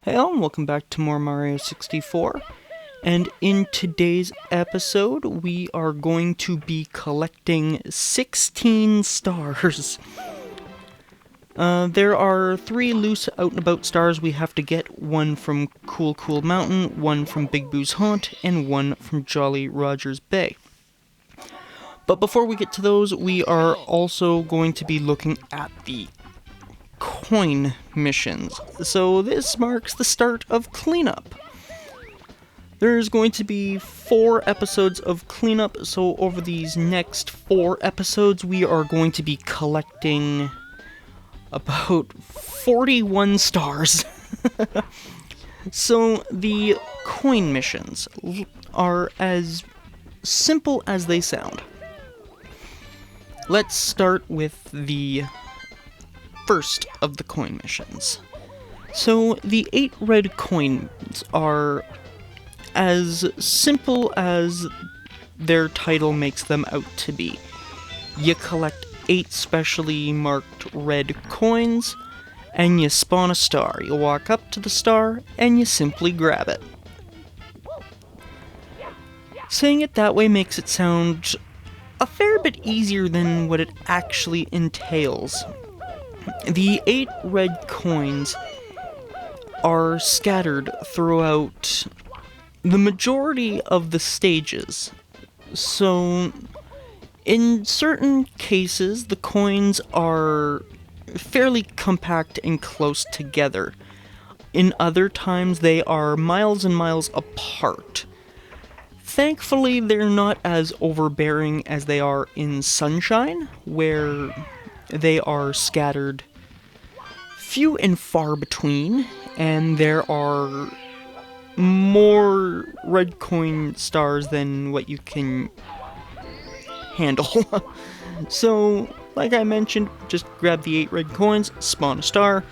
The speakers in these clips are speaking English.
Hey all, and welcome back to more Mario 64, and in today's episode we are going to be collecting 16 stars. There are 3 loose out and about stars we have to get, one from Cool Cool Mountain, one from Big Boo's Haunt, and one from Jolly Roger's Bay. But before we get to those, we are also going to be looking at the coin missions. So this marks the start of cleanup. There's going to be 4 episodes of cleanup, so over these next 4 episodes we are going to be collecting about 41 stars. So the coin missions are as simple as they sound. Let's start with the first of the coin missions. So the 8 red coins are as simple as their title makes them out to be. You collect 8 specially marked red coins, and you spawn a star. You walk up to the star, and you simply grab it. Saying it that way makes it sound a fair bit easier than what it actually entails. The 8 red coins are scattered throughout the majority of the stages. So, in certain cases, the coins are fairly compact and close together. In other times, they are miles and miles apart. Thankfully, they're not as overbearing as they are in Sunshine, where they are scattered few and far between, and there are more red coin stars than what you can handle. So, like I mentioned, just grab the 8 red coins, spawn a star,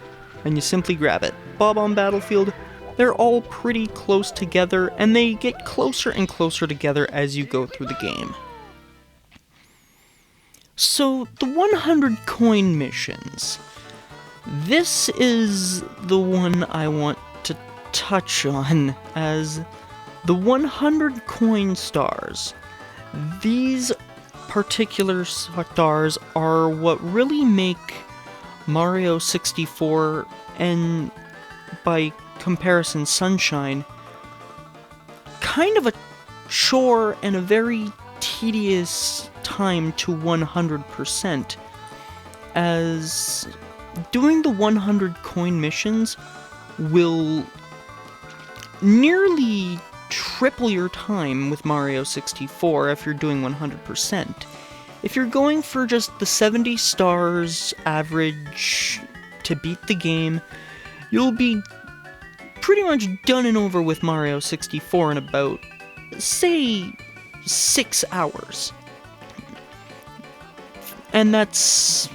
and you simply grab it. Bob-omb Battlefield, they're all pretty close together, and they get closer and closer together as you go through the game. So, the 100 coin missions. This is the one I want to touch on, as the 100 coin stars. These particular stars are what really make Mario 64, and by comparison Sunshine, kind of a chore and a very tedious time to 100%, as doing the 100 coin missions will nearly triple your time with Mario 64 if you're doing 100%. If you're going for just the 70 stars average to beat the game, you'll be pretty much done and over with Mario 64 in about, say, 6 hours. And that's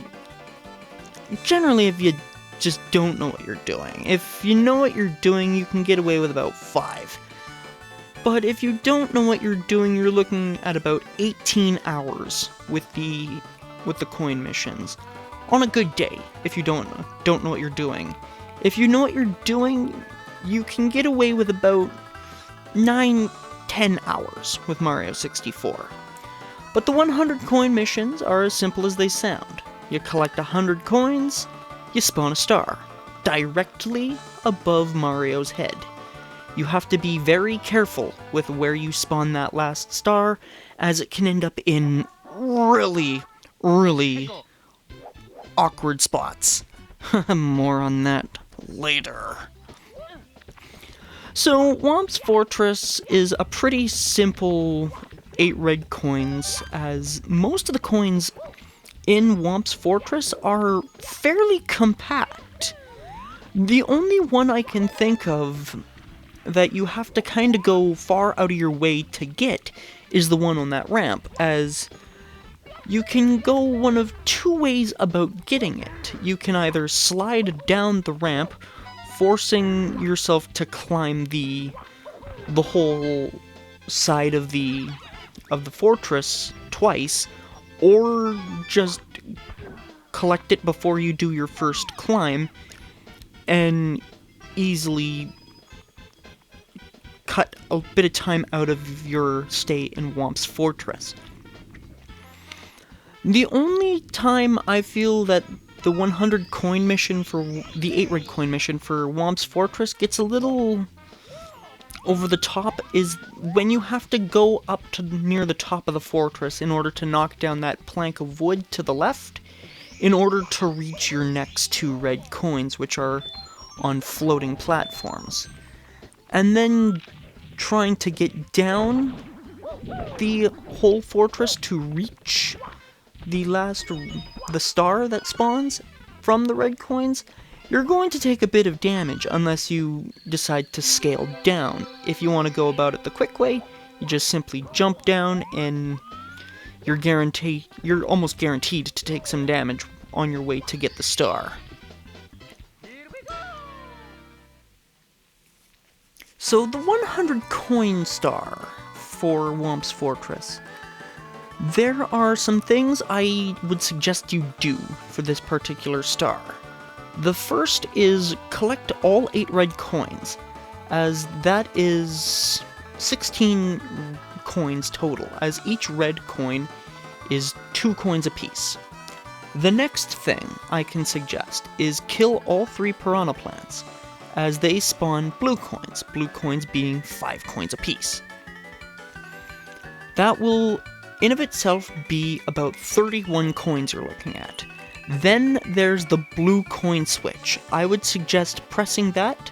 generally if you just don't know what you're doing. If you know what you're doing, you can get away with about 5. But if you don't know what you're doing, you're looking at about 18 hours with the coin missions. On a good day, if you don't know what you're doing. If you know what you're doing, you can get away with about 9-10 hours with Mario 64. But the 100 coin missions are as simple as they sound. You collect 100 coins, you spawn a star, directly above Mario's head. You have to be very careful with where you spawn that last star, as it can end up in really, really awkward spots. More on that later. So, Whomp's Fortress is a pretty simple 8 red coins, as most of the coins in Whomp's Fortress are fairly compact. The only one I can think of that you have to kind of go far out of your way to get is the one on that ramp, as you can go one of 2 ways about getting it. You can either slide down the ramp, forcing yourself to climb the whole side of the fortress twice, or just collect it before you do your first climb, and easily cut a bit of time out of your stay in Whomp's Fortress. The only time I feel that the 100 coin mission for the 8 red coin mission for Whomp's Fortress gets a little over the top is when you have to go up to near the top of the fortress in order to knock down that plank of wood to the left in order to reach your next 2 red coins, which are on floating platforms. And then trying to get down the whole fortress to reach the star that spawns from the red coins, you're going to take a bit of damage unless you decide to scale down. If you want to go about it the quick way, you just simply jump down and you're almost guaranteed to take some damage on your way to get the star. So the 100 coin star for Whomp's Fortress. There are some things I would suggest you do for this particular star. The first is collect all 8 red coins, as that is 16 coins total, as each red coin is 2 coins apiece. The next thing I can suggest is kill all 3 piranha plants, as they spawn blue coins being 5 coins apiece. That will in of itself be about 31 coins you're looking at. Then there's the blue coin switch. I would suggest pressing that,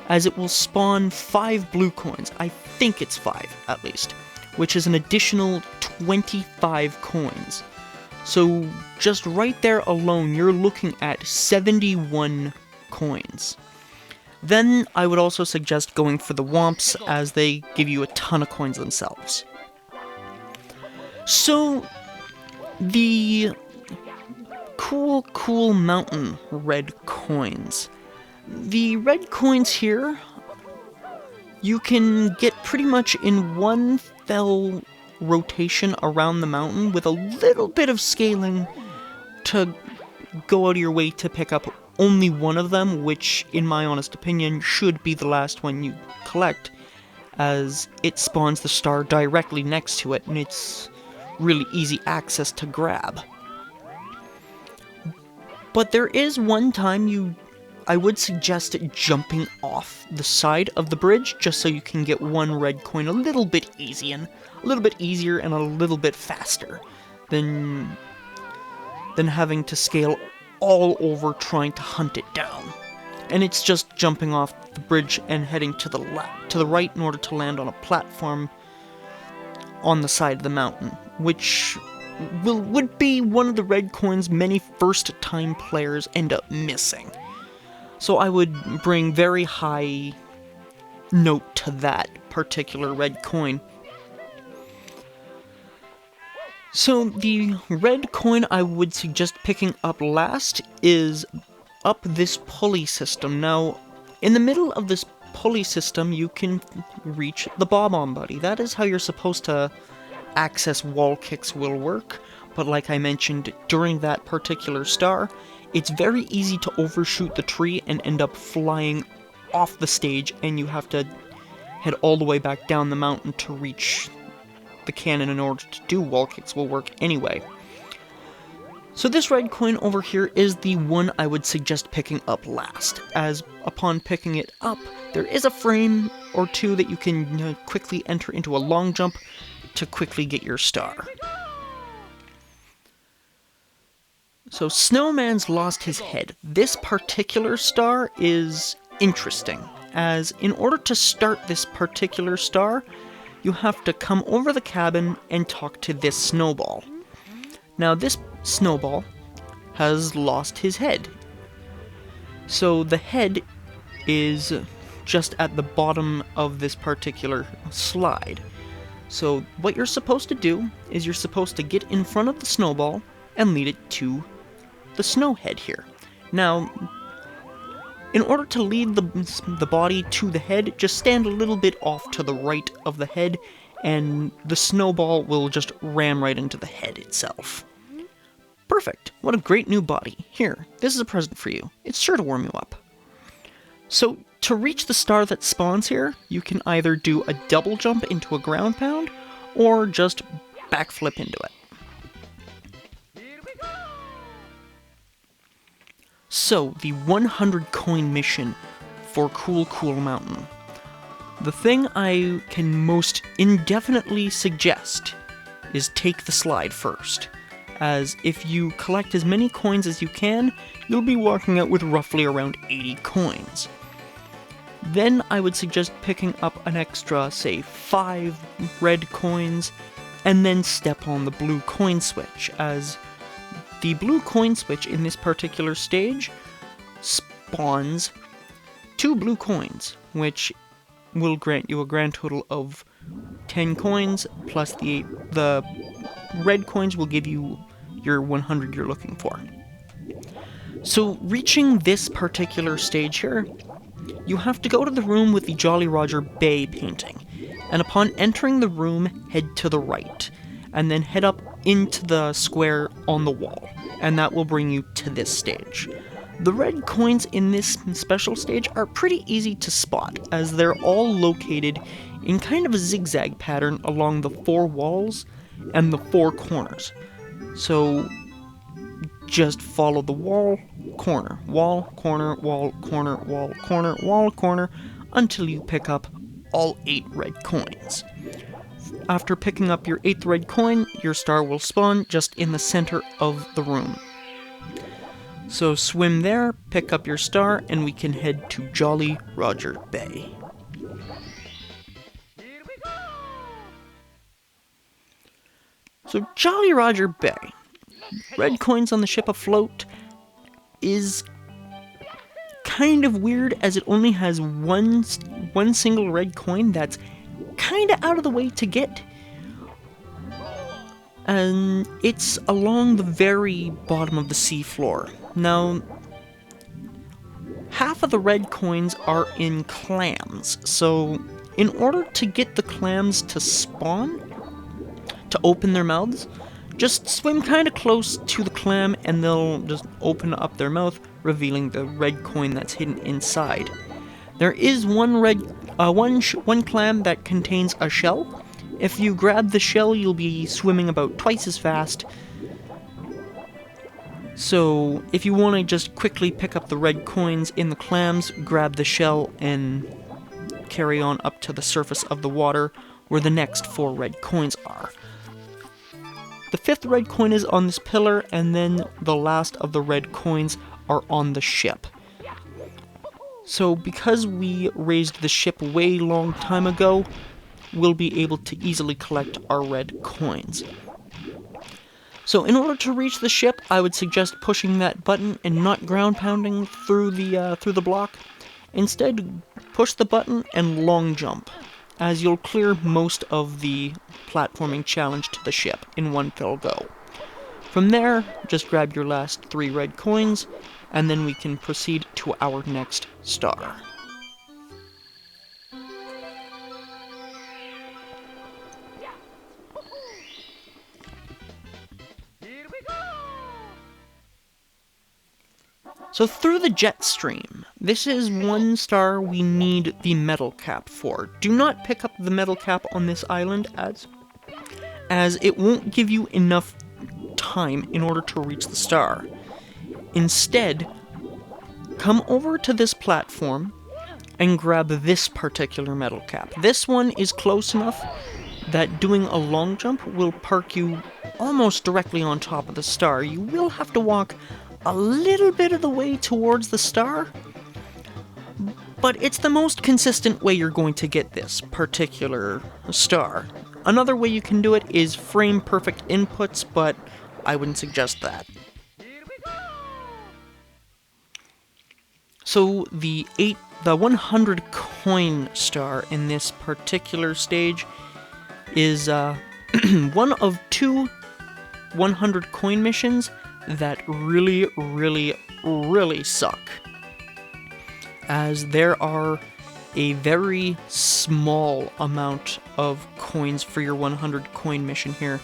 as it will spawn 5 blue coins. I think it's 5 at least, which is an additional 25 coins. So just right there alone, you're looking at 71 coins. Then I would also suggest going for the Whomps, as they give you a ton of coins themselves. So, the cool mountain red coins. The red coins here, you can get pretty much in one fell rotation around the mountain with a little bit of scaling to go out of your way to pick up only one of them, which, in my honest opinion, should be the last one you collect, as it spawns the star directly next to it, and it's really easy access to grab. But there is one time I would suggest jumping off the side of the bridge, just so you can get 1 red coin a little bit easier and a little bit faster than having to scale all over trying to hunt it down. And it's just jumping off the bridge and heading to the right in order to land on a platform on the side of the mountain, which would be one of the red coins many first-time players end up missing. So I would bring very high note to that particular red coin. So the red coin I would suggest picking up last is up this pulley system. Now, in the middle of this pulley system, you can reach the Bob-omb Buddy. That is how you're supposed to access wall kicks will work, but like I mentioned, during that particular star, it's very easy to overshoot the tree and end up flying off the stage, and you have to head all the way back down the mountain to reach the cannon in order to do wall kicks will work anyway. So this red coin over here is the one I would suggest picking up last, as upon picking it up, there is a frame or two that you can quickly enter into a long jump to quickly get your star. So Snowman's lost his head. This particular star is interesting, as in order to start this particular star, you have to come over the cabin and talk to this snowball. Now this snowball has lost his head. So the head is just at the bottom of this particular slide. So what you're supposed to do is you're supposed to get in front of the snowball and lead it to the snow head here. Now, in order to lead the body to the head, just stand a little bit off to the right of the head, and the snowball will just ram right into the head itself. Perfect! What a great new body. Here, this is a present for you. It's sure to warm you up. So, to reach the star that spawns here, you can either do a double jump into a ground pound, or just backflip into it. So, the 100 coin mission for Cool Mountain. The thing I can most indefinitely suggest is take the slide first, as if you collect as many coins as you can, you'll be walking out with roughly around 80 coins. Then I would suggest picking up an extra, say, 5 red coins, and then step on the blue coin switch, as the blue coin switch in this particular stage spawns 2 blue coins, which will grant you a grand total of 10 coins, plus the red coins will give you your 100 you're looking for. So reaching this particular stage here, you have to go to the room with the Jolly Roger Bay painting, and upon entering the room, head to the right, and then head up into the square on the wall, and that will bring you to this stage. The red coins in this special stage are pretty easy to spot, as they're all located in kind of a zigzag pattern along the 4 walls and the 4 corners. So just follow the wall, corner, wall, corner, wall, corner, wall, corner, wall, corner, until you pick up all 8 red coins. After picking up your 8th red coin, your star will spawn just in the center of the room. So swim there, pick up your star, and we can head to Jolly Roger Bay. So Jolly Roger Bay, red coins on the ship afloat, is kind of weird, as it only has one single red coin that's kind of out of the way to get. And it's along the very bottom of the seafloor. Now, half of the red coins are in clams, so in order to get the clams to spawn, to open their mouths, just swim kind of close to the clam and they'll just open up their mouth, revealing the red coin that's hidden inside. There is one clam that contains a shell. If you grab the shell, you'll be swimming about twice as fast. So if you want to just quickly pick up the red coins in the clams, grab the shell and carry on up to the surface of the water where the next 4 red coins are. The 5th red coin is on this pillar, and then the last of the red coins are on the ship. So because we raised the ship way long time ago, we'll be able to easily collect our red coins. So in order to reach the ship, I would suggest pushing that button and not ground pounding through the block. Instead, push the button and long jump, as you'll clear most of the platforming challenge to the ship in one fell go. From there, just grab your last 3 red coins, and then we can proceed to our next star. So through the jet stream, this is one star we need the metal cap for. Do not pick up the metal cap on this island, as it won't give you enough time in order to reach the star. Instead, come over to this platform and grab this particular metal cap. This one is close enough that doing a long jump will park you almost directly on top of the star. You will have to walk a little bit of the way towards the star, but it's the most consistent way you're going to get this particular star. Another way you can do it is frame perfect inputs, but I wouldn't suggest that. So the 100 coin star in this particular stage is one of 2 100 coin missions that really, really, really suck, as there are a very small amount of coins for your 100 coin mission here.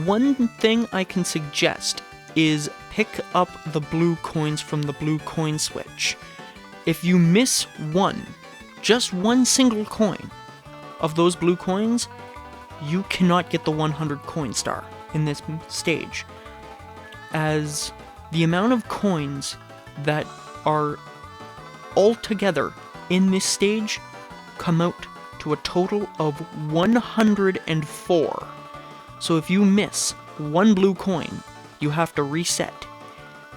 One thing I can suggest is pick up the blue coins from the blue coin switch. If you miss one, just one single coin of those blue coins, you cannot get the 100 coin star in this stage, as the amount of coins that are altogether in this stage come out to a total of 104. So if you miss one blue coin, you have to reset.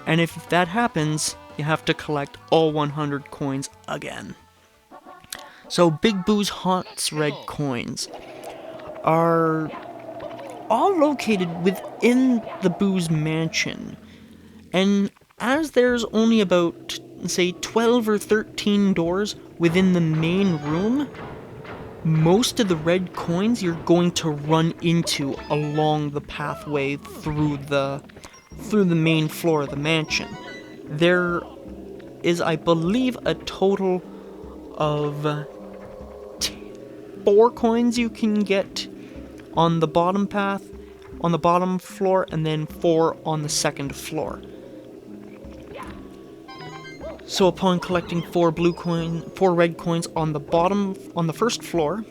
And if that happens, you have to collect all 100 coins again. So Big Boo's Haunt's red coins are all located within the Boo's mansion. And as there's only about, say, 12 or 13 doors within the main room, most of the red coins you're going to run into along the pathway through the main floor of the mansion. There is, I believe, a total of 4 coins you can get on the bottom path, on the bottom floor, and then 4 on the second floor. So upon collecting 4 red coins on the first floor,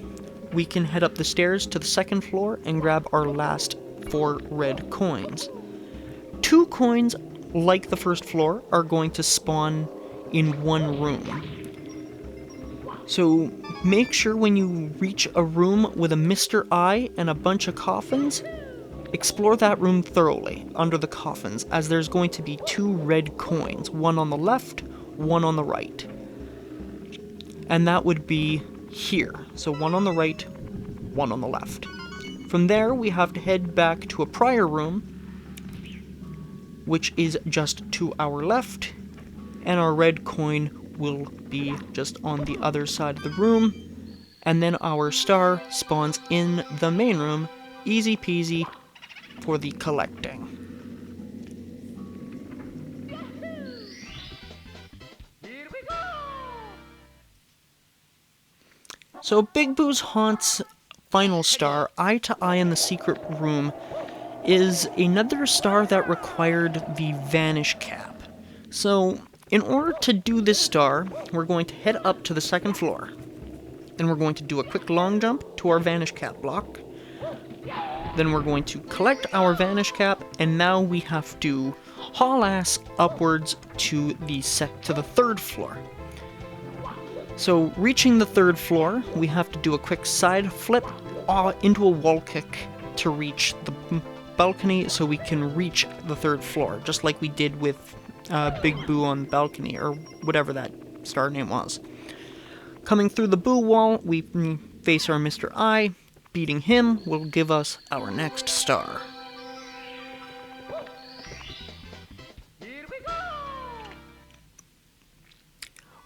we can head up the stairs to the second floor and grab our last 4 red coins. 2 coins, like the first floor, are going to spawn in one room. So make sure when you reach a room with a Mr. Eye and a bunch of coffins, explore that room thoroughly under the coffins, as there's going to be 2 red coins, one on the left, one on the right. And that would be here. So one on the right, one on the left. From there, we have to head back to a prior room, which is just to our left, and our red coin will be just on the other side of the room, and then our star spawns in the main room, easy peasy for the collecting. So Big Boo's Haunt's final star, Eye to Eye in the Secret Room, is another star that required the Vanish Cap. So in order to do this star, we're going to head up to the second floor. Then we're going to do a quick long jump to our Vanish Cap block. Then we're going to collect our Vanish Cap, and now we have to haul ass upwards to the third floor. So reaching the third floor, we have to do a quick side flip into a wall kick to reach the balcony so we can reach the third floor, just like we did with Big Boo on the balcony, or whatever that star name was. Coming through the Boo wall, we face our Mr. Eye. Beating him will give us our next star.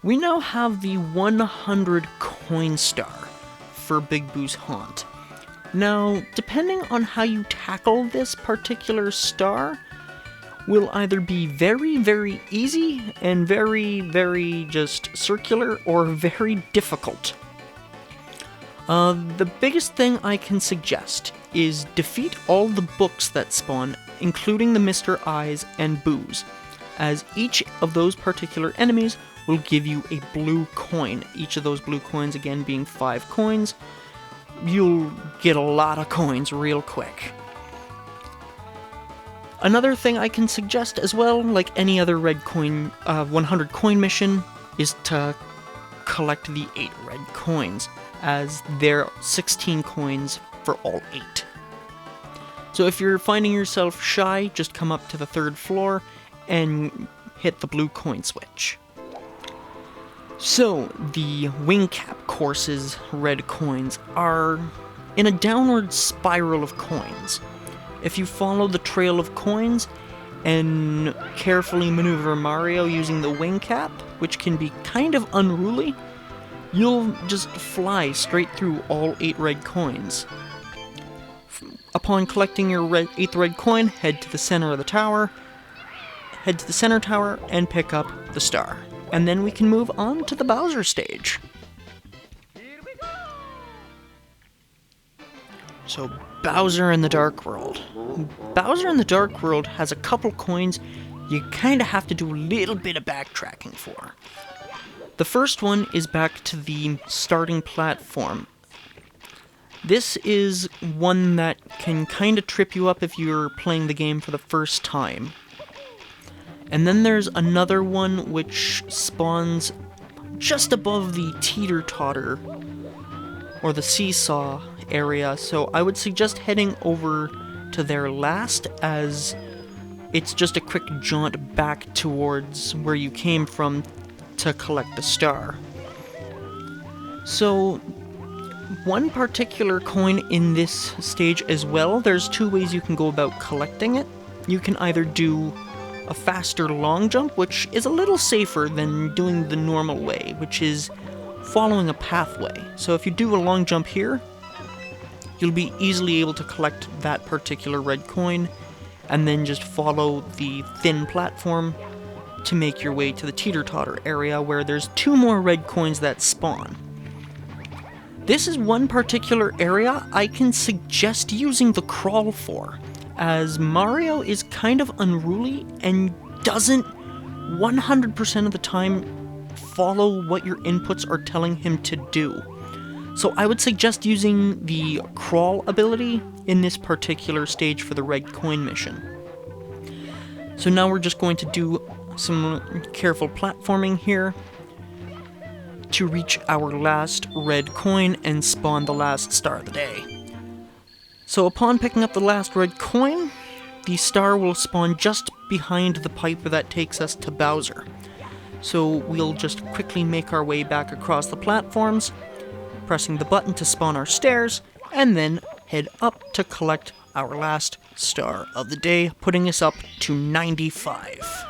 We now have the 100 coin star for Big Boo's Haunt. Now, depending on how you tackle this particular star, will either be very, very easy and very, very just circular, or very difficult. The biggest thing I can suggest is defeat all the books that spawn, including the Mr. Eyes and Boos, as each of those particular enemies will give you a blue coin. Each of those blue coins, again, being 5 coins. You'll get a lot of coins real quick. Another thing I can suggest as well, like any other red coin, 100 coin mission, is to collect the 8 red coins, as there are 16 coins for all 8. So if you're finding yourself shy, just come up to the third floor and hit the blue coin switch. So, the Wing Cap course's red coins are in a downward spiral of coins. If you follow the trail of coins and carefully maneuver Mario using the Wing Cap, which can be kind of unruly, you'll just fly straight through all 8 red coins. Upon collecting your 8th red coin, head to the center of the tower, head to the center tower, and pick up the star. And then we can move on to the Bowser stage. So, Bowser in the Dark World. Bowser in the Dark World has a couple coins you kind of have to do a little bit of backtracking for. The first one is back to the starting platform. This is one that can kind of trip you up if you're playing the game for the first time. And then there's another one which spawns just above the teeter-totter, or the seesaw area, so I would suggest heading over to there last, as it's just a quick jaunt back towards where you came from to collect the star. So, one particular coin in this stage as well, there's two ways you can go about collecting it. You can either do a faster long jump, which is a little safer than doing the normal way, which is following a pathway. So if you do a long jump here, you'll be easily able to collect that particular red coin, and then just follow the thin platform to make your way to the teeter-totter area, where there's 2 more red coins that spawn. This is one particular area I can suggest using the crawl for, as Mario is kind of unruly and doesn't 100% of the time follow what your inputs are telling him to do. So I would suggest using the crawl ability in this particular stage for the red coin mission. So now we're just going to do some careful platforming here to reach our last red coin and spawn the last star of the day. So upon picking up the last red coin, the star will spawn just behind the pipe that takes us to Bowser. So we'll just quickly make our way back across the platforms, pressing the button to spawn our stairs, and then head up to collect our last star of the day, putting us up to 95.